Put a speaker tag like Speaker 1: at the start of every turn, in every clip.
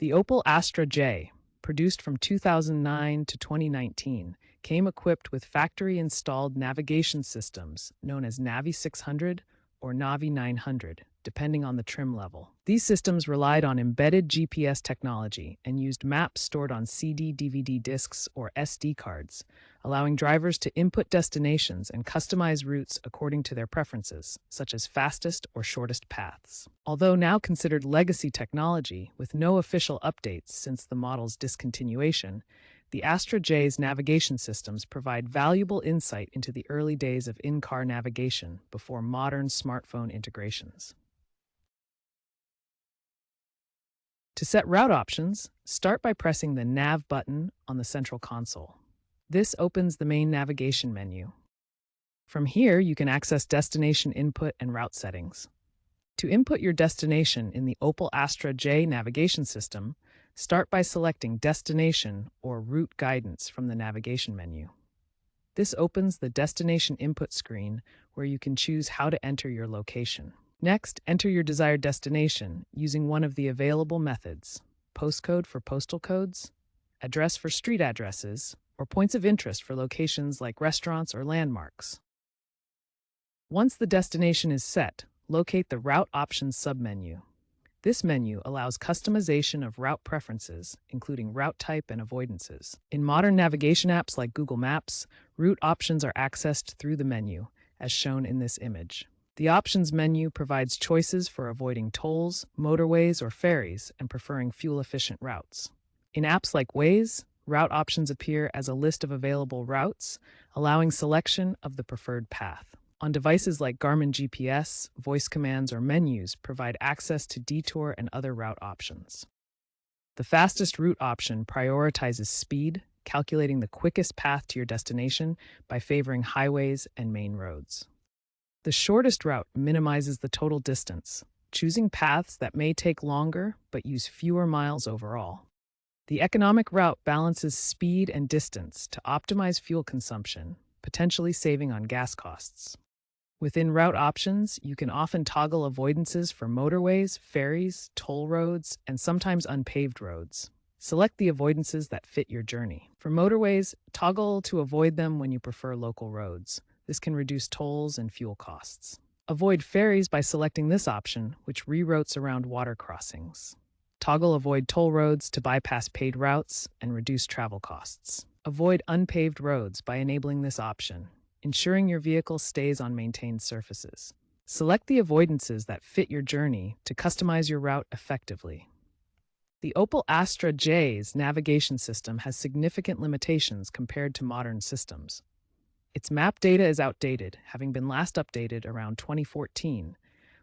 Speaker 1: The Opel Astra J, produced from 2009 to 2019, came equipped with factory-installed navigation systems known as Navi 600 or Navi 900, depending on the trim level. These systems relied on embedded GPS technology and used maps stored on CD/DVD discs or SD cards, allowing drivers to input destinations and customize routes according to their preferences, such as fastest or shortest paths. Although now considered legacy technology with no official updates since the model's discontinuation, the Astra J's navigation systems provide valuable insight into the early days of in-car navigation before modern smartphone integrations. To set route options, start by pressing the Nav button on the central console. This opens the main navigation menu. From here, you can access destination input and route settings. To input your destination in the Opel Astra J navigation system, start by selecting Destination or Route Guidance from the navigation menu. This opens the destination input screen where you can choose how to enter your location. Next, enter your desired destination using one of the available methods: postcode for postal codes, address for street addresses, or points of interest for locations like restaurants or landmarks. Once the destination is set, locate the Route Options submenu. This menu allows customization of route preferences, including route type and avoidances. In modern navigation apps like Google Maps, route options are accessed through the menu, as shown in this image. The Options menu provides choices for avoiding tolls, motorways, or ferries, and preferring fuel-efficient routes. In apps like Waze, route options appear as a list of available routes, allowing selection of the preferred path. On devices like Garmin GPS, voice commands or menus provide access to detour and other route options. The fastest route option prioritizes speed, calculating the quickest path to your destination by favoring highways and main roads. The shortest route minimizes the total distance, choosing paths that may take longer but use fewer miles overall. The economic route balances speed and distance to optimize fuel consumption, potentially saving on gas costs. Within route options, you can often toggle avoidances for motorways, ferries, toll roads, and sometimes unpaved roads. Select the avoidances that fit your journey. For motorways, toggle to avoid them when you prefer local roads. This can reduce tolls and fuel costs. Avoid ferries by selecting this option, which reroutes around water crossings. Toggle avoid toll roads to bypass paid routes and reduce travel costs. Avoid unpaved roads by enabling this option, ensuring your vehicle stays on maintained surfaces. Select the avoidances that fit your journey to customize your route effectively. The Opel Astra J's navigation system has significant limitations compared to modern systems. Its map data is outdated, having been last updated around 2014,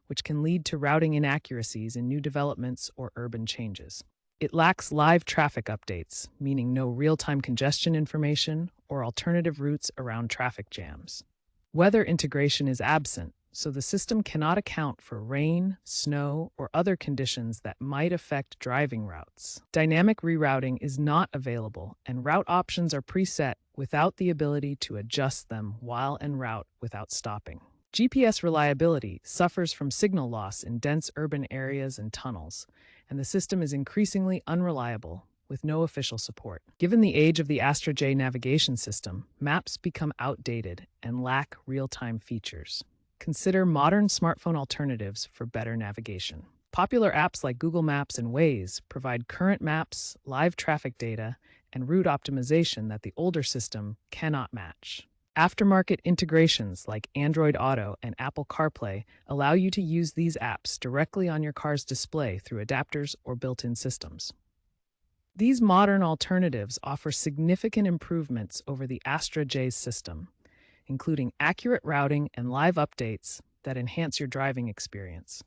Speaker 1: which can lead to routing inaccuracies in new developments or urban changes. It lacks live traffic updates, meaning no real-time congestion information or alternative routes around traffic jams. Weather integration is absent, so the system cannot account for rain, snow, or other conditions that might affect driving routes. Dynamic rerouting is not available, and route options are preset without the ability to adjust them while en route without stopping. GPS reliability suffers from signal loss in dense urban areas and tunnels, and the system is increasingly unreliable with no official support. Given the age of the Astra J navigation system, maps become outdated and lack real-time features. Consider modern smartphone alternatives for better navigation. Popular apps like Google Maps and Waze provide current maps, live traffic data, and route optimization that the older system cannot match. Aftermarket integrations like Android Auto and Apple CarPlay allow you to use these apps directly on your car's display through adapters or built-in systems. These modern alternatives offer significant improvements over the Astra J's system, including accurate routing and live updates that enhance your driving experience.